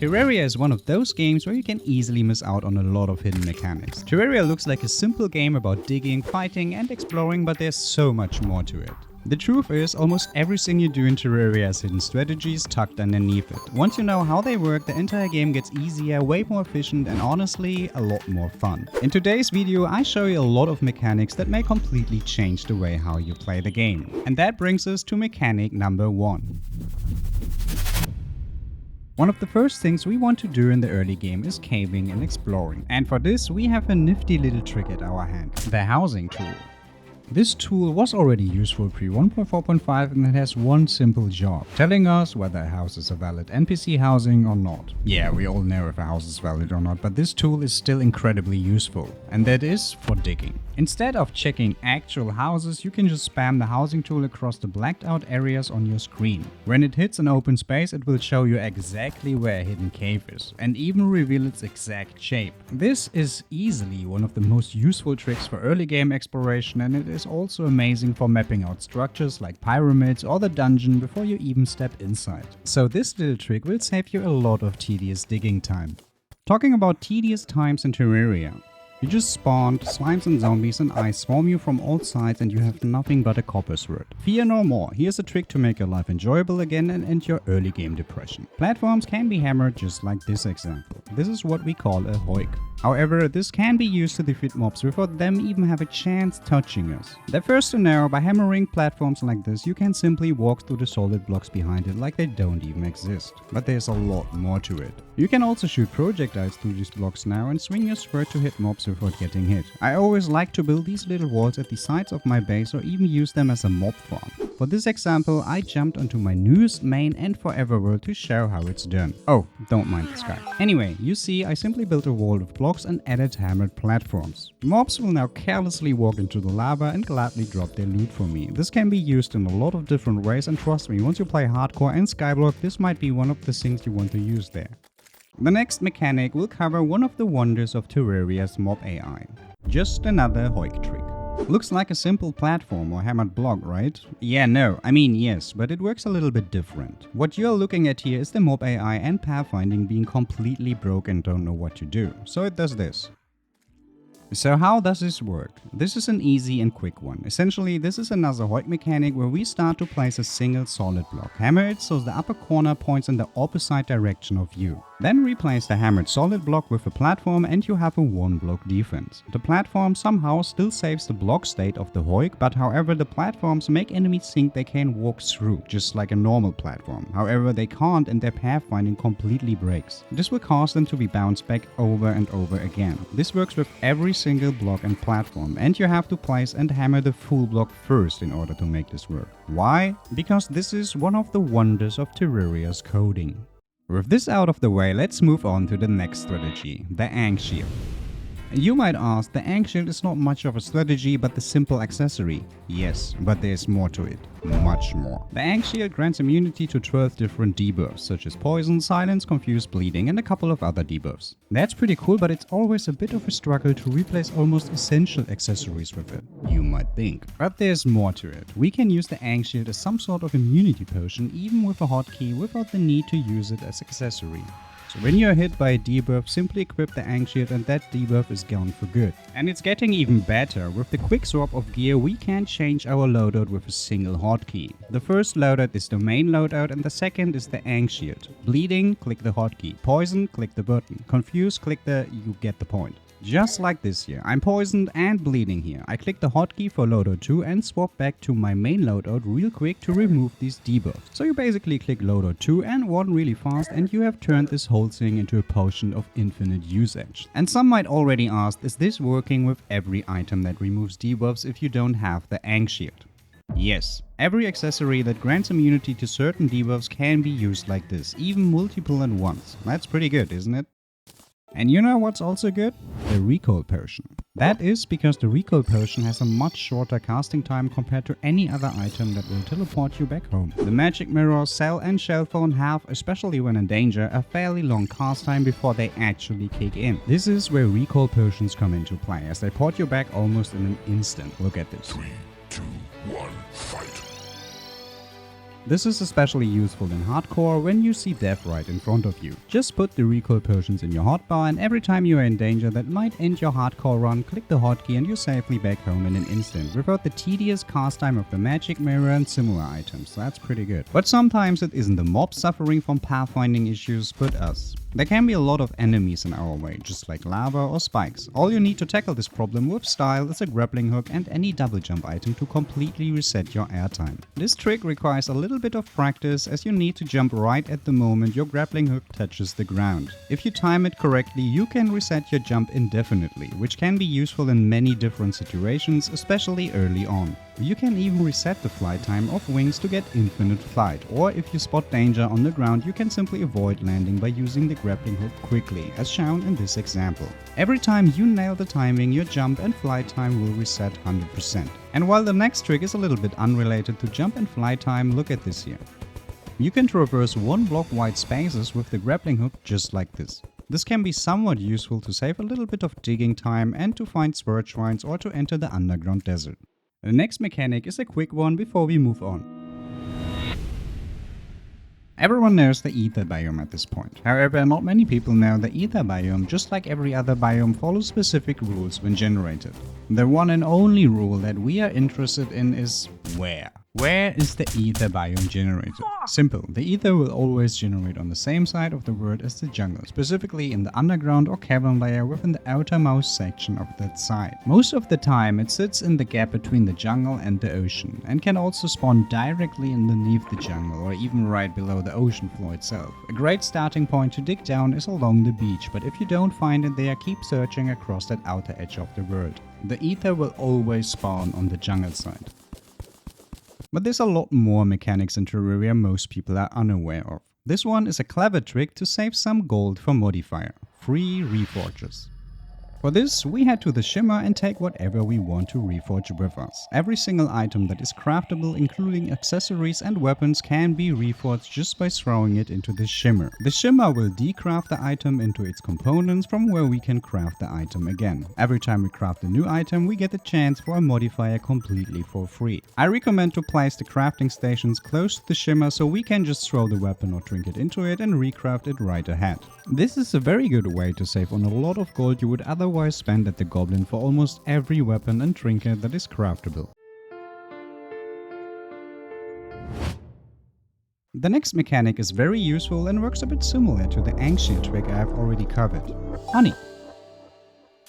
Terraria is one of those games where you can easily miss out on a lot of hidden mechanics. Terraria looks like a simple game about digging, fighting and exploring, but there's so much more to it. The truth is, almost everything you do in Terraria has hidden strategies tucked underneath it. Once you know how they work, the entire game gets easier, way more efficient and honestly, a lot more fun. In today's video, I show you a lot of mechanics that may completely change the way how you play the game. And that brings us to mechanic number 1. One of the first things we want to do in the early game is caving and exploring. And for this, we have a nifty little trick at our hand, the housing tool. This tool was already useful pre 1.4.5 and it has one simple job, telling us whether a house is a valid NPC housing or not. Yeah, we all know if a house is valid or not, but this tool is still incredibly useful, and that is for digging. Instead of checking actual houses, you can just spam the housing tool across the blacked out areas on your screen. When it hits an open space, it will show you exactly where a hidden cave is, and even reveal its exact shape. This is easily one of the most useful tricks for early game exploration, and it is also amazing for mapping out structures like pyramids or the dungeon before you even step inside. So this little trick will save you a lot of tedious digging time. Talking about tedious times in Terraria. You just spawned, slimes and zombies and ice swarm you from all sides and you have nothing but a copper sword. Fear no more, here's a trick to make your life enjoyable again and end your early game depression. Platforms can be hammered just like this example. This is what we call a hoik. However, this can be used to defeat mobs before them even have a chance touching us. The first to know, by hammering platforms like this, you can simply walk through the solid blocks behind it like they don't even exist. But there's a lot more to it. You can also shoot projectiles through these blocks now and swing your sword to hit mobs without getting hit. I always like to build these little walls at the sides of my base or even use them as a mob farm. For this example, I jumped onto my newest main and forever world to show how it's done. Oh, don't mind the sky. Anyway, you see, I simply built a wall of blocks and added hammered platforms. Mobs will now carelessly walk into the lava and gladly drop their loot for me. This can be used in a lot of different ways, and trust me, once you play hardcore and skyblock, this might be one of the things you want to use there. The next mechanic will cover one of the wonders of Terraria's mob AI. Just another hoik trick. Looks like a simple platform or hammered block, right? Yeah, no, I mean yes, but it works a little bit different. What you're looking at here is the mob AI and pathfinding being completely broke and don't know what to do. So it does this. So how does this work? This is an easy and quick one. Essentially, this is another hoik mechanic where we start to place a single solid block. Hammer it so the upper corner points in the opposite direction of you. Then replace the hammered solid block with a platform and you have a 1-block defense. The platform somehow still saves the block state of the hoik, but however the platforms make enemies think they can walk through, just like a normal platform. However, they can't and their pathfinding completely breaks. This will cause them to be bounced back over and over again. This works with every single block and platform, and you have to place and hammer the full block first in order to make this work. Why? Because this is one of the wonders of Terraria's coding. With this out of the way, let's move on to the next strategy, the Ankh Shield. You might ask, the Ankh Shield is not much of a strategy but the simple accessory. Yes, but there's more to it. Much more. The Ankh Shield grants immunity to 12 different debuffs, such as poison, silence, confuse, bleeding and a couple of other debuffs. That's pretty cool, but it's always a bit of a struggle to replace almost essential accessories with it, you might think. But there's more to it. We can use the Ankh Shield as some sort of immunity potion even with a hotkey without the need to use it as accessory. So when you're hit by a debuff, simply equip the Ankh Shield and that debuff is gone for good. And it's getting even better. With the quick swap of gear, we can change our loadout with a single hotkey. The first loadout is the main loadout and the second is the Ankh Shield. Bleeding, click the hotkey. Poison, click the button. Confuse, click the... you get the point. Just like this here, I'm poisoned and bleeding here. I click the hotkey for loadout 2 and swap back to my main loadout real quick to remove these debuffs. So you basically click loadout 2 and 1 really fast and you have turned this whole thing into a potion of infinite usage. And some might already ask, is this working with every item that removes debuffs if you don't have the Ankh Shield? Yes, every accessory that grants immunity to certain debuffs can be used like this, even multiple at once. That's pretty good, isn't it? And you know what's also good? The recoil potion. That is because the recoil potion has a much shorter casting time compared to any other item that will teleport you back home. The magic mirror, cell and shell phone have, especially when in danger, a fairly long cast time before they actually kick in. This is where recoil potions come into play, as they port you back almost in an instant. Look at this. 3, 2, 1, fight. This is especially useful in hardcore when you see death right in front of you. Just put the recoil potions in your hotbar, and every time you are in danger that might end your hardcore run, click the hotkey and you're safely back home in an instant, without the tedious cast time of the magic mirror and similar items. That's pretty good. But sometimes it isn't the mob suffering from pathfinding issues, but us. There can be a lot of enemies in our way, just like lava or spikes. All you need to tackle this problem with style is a grappling hook and any double jump item to completely reset your airtime. This trick requires a little bit of practice, as you need to jump right at the moment your grappling hook touches the ground. If you time it correctly, you can reset your jump indefinitely, which can be useful in many different situations, especially early on. You can even reset the flight time of wings to get infinite flight, or if you spot danger on the ground, you can simply avoid landing by using the grappling hook quickly, as shown in this example. Every time you nail the timing, your jump and flight time will reset 100%. And while the next trick is a little bit unrelated to jump and flight time, look at this here. You can traverse one block wide spaces with the grappling hook just like this. This can be somewhat useful to save a little bit of digging time and to find sword shrines or to enter the underground desert. The next mechanic is a quick one before we move on. Everyone knows the ether biome at this point. However, not many people know the ether biome, just like every other biome, follows specific rules when generated. The one and only rule that we are interested in is where. Where is the ether biome generated? Simple, the ether will always generate on the same side of the world as the jungle, specifically in the underground or cavern layer within the outermost section of that side. Most of the time it sits in the gap between the jungle and the ocean, and can also spawn directly underneath the jungle or even right below the ocean floor itself. A great starting point to dig down is along the beach, but if you don't find it there, keep searching across that outer edge of the world. The ether will always spawn on the jungle side. But there's a lot more mechanics in Terraria most people are unaware of. This one is a clever trick to save some gold for modifier: free reforges. For this, we head to the shimmer and take whatever we want to reforge with us. Every single item that is craftable, including accessories and weapons, can be reforged just by throwing it into the shimmer. The shimmer will decraft the item into its components, from where we can craft the item again. Every time we craft a new item, we get the chance for a modifier completely for free. I recommend to place the crafting stations close to the shimmer, so we can just throw the weapon or trinket into it and recraft it right ahead. This is a very good way to save on a lot of gold you would otherwise spend at the goblin for almost every weapon and trinket that is craftable. The next mechanic is very useful and works a bit similar to the Ankh Shield trick I have already covered. Honey.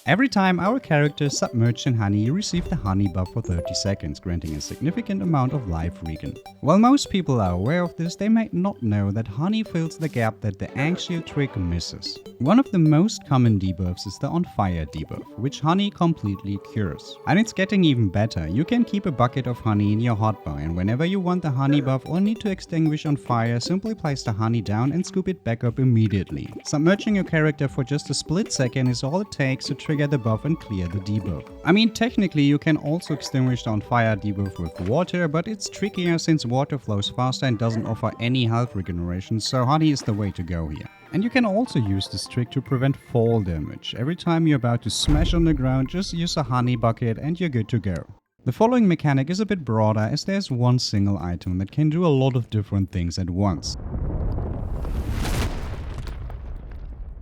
Every time our character is submerged in honey, you receive the honey buff for 30 seconds, granting a significant amount of life regen. While most people are aware of this, they might not know that honey fills the gap that the Ankh Shield trick misses. One of the most common debuffs is the on fire debuff, which honey completely cures. And it's getting even better. You can keep a bucket of honey in your hotbar, and whenever you want the honey buff or need to extinguish on fire, simply place the honey down and scoop it back up immediately. Submerging your character for just a split second is all it takes to trigger the buff and clear the debuff. I mean, technically you can also extinguish the on fire debuff with water, but it's trickier since water flows faster and doesn't offer any health regeneration, so honey is the way to go here. And you can also use this trick to prevent fall damage. Every time you're about to smash on the ground, just use a honey bucket and you're good to go. The following mechanic is a bit broader, as there's one single item that can do a lot of different things at once.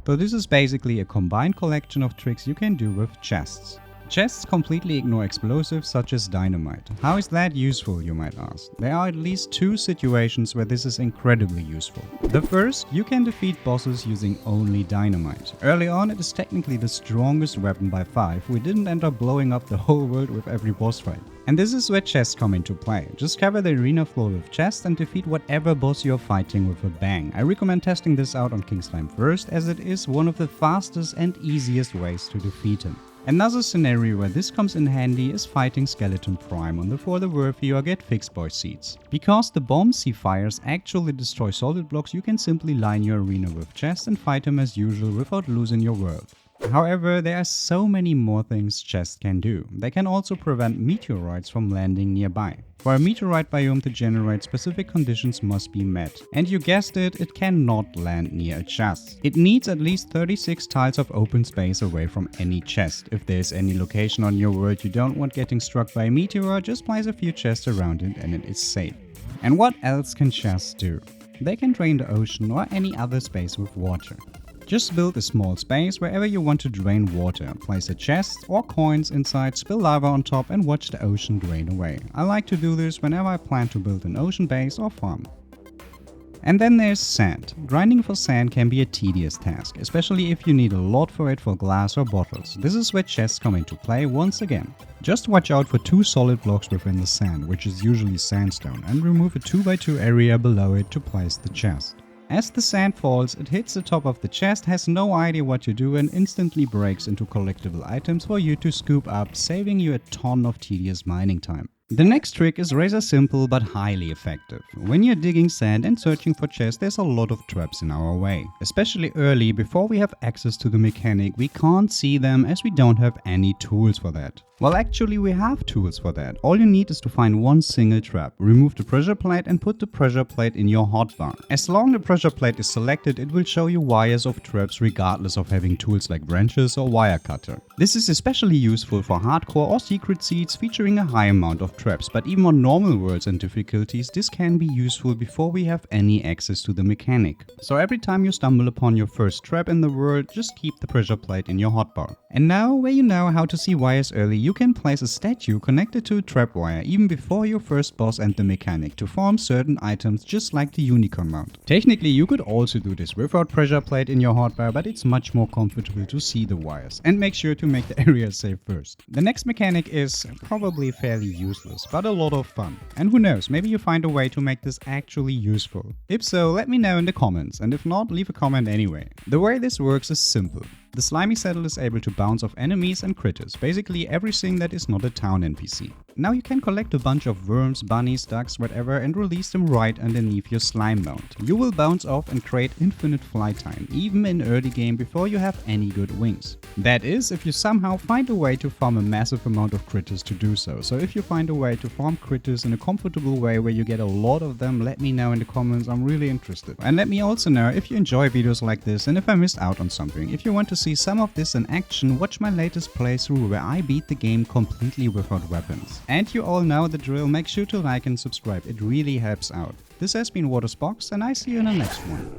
So this is basically a combined collection of tricks you can do with chests. Chests completely ignore explosives such as dynamite. How is that useful, you might ask? There are at least two situations where this is incredibly useful. The first, you can defeat bosses using only dynamite. Early on, it is technically the strongest weapon by far if we didn't end up blowing up the whole world with every boss fight. And this is where chests come into play. Just cover the arena floor with chests and defeat whatever boss you're fighting with a bang. I recommend testing this out on King Slime first, as it is one of the fastest and easiest ways to defeat him. Another scenario where this comes in handy is fighting Skeleton Prime on the For the Worthy or Get Fixed Boy seeds. Because the bombs he fires actually destroy solid blocks, you can simply line your arena with chests and fight him as usual without losing your world. However, there are so many more things chests can do. They can also prevent meteorites from landing nearby. For a meteorite biome to generate, specific conditions must be met. And you guessed it, it cannot land near a chest. It needs at least 36 tiles of open space away from any chest. If there's any location on your world you don't want getting struck by a meteor, just place a few chests around it and it is safe. And what else can chests do? They can drain the ocean or any other space with water. Just build a small space wherever you want to drain water, place a chest or coins inside, spill lava on top and watch the ocean drain away. I like to do this whenever I plan to build an ocean base or farm. And then there's sand. Grinding for sand can be a tedious task, especially if you need a lot for it for glass or bottles. This is where chests come into play once again. Just watch out for 2 solid blocks within the sand, which is usually sandstone, and remove a 2x2 area below it to place the chest. As the sand falls, it hits the top of the chest, has no idea what to do and instantly breaks into collectible items for you to scoop up, saving you a ton of tedious mining time. The next trick is razor simple but highly effective. When you're digging sand and searching for chests, there's a lot of traps in our way. Especially early, before we have access to the mechanic, we can't see them as we don't have any tools for that. Well, actually we have tools for that. All you need is to find one single trap, remove the pressure plate and put the pressure plate in your hotbar. As long as the pressure plate is selected, it will show you wires of traps regardless of having tools like branches or wire cutter. This is especially useful for hardcore or secret seeds featuring a high amount of traps, but even on normal worlds and difficulties this can be useful before we have any access to the mechanic. So every time you stumble upon your first trap in the world, just keep the pressure plate in your hotbar. And now, where you know how to see wires early, you can place a statue connected to a trap wire even before your first boss and the mechanic to farm certain items just like the unicorn mount. Technically you could also do this without pressure plate in your hotbar, but it's much more comfortable to see the wires. And make sure to make the area safe first. The next mechanic is probably fairly useless, but a lot of fun. And who knows, maybe you find a way to make this actually useful. If so, let me know in the comments, and if not, leave a comment anyway. The way this works is simple. The slimy saddle is able to bounce off enemies and critters, basically everything that is not a town NPC. Now you can collect a bunch of worms, bunnies, ducks, whatever and release them right underneath your slime mount. You will bounce off and create infinite flight time, even in early game before you have any good wings. That is, if you somehow find a way to farm a massive amount of critters to do so. So if you find a way to farm critters in a comfortable way where you get a lot of them, let me know in the comments, I'm really interested. And let me also know if you enjoy videos like this and if I missed out on something. If you want to see some of this in action, watch my latest playthrough where I beat the game completely without weapons. And you all know the drill, make sure to like and subscribe, it really helps out. This has been Wether's Box and I see you in the next one.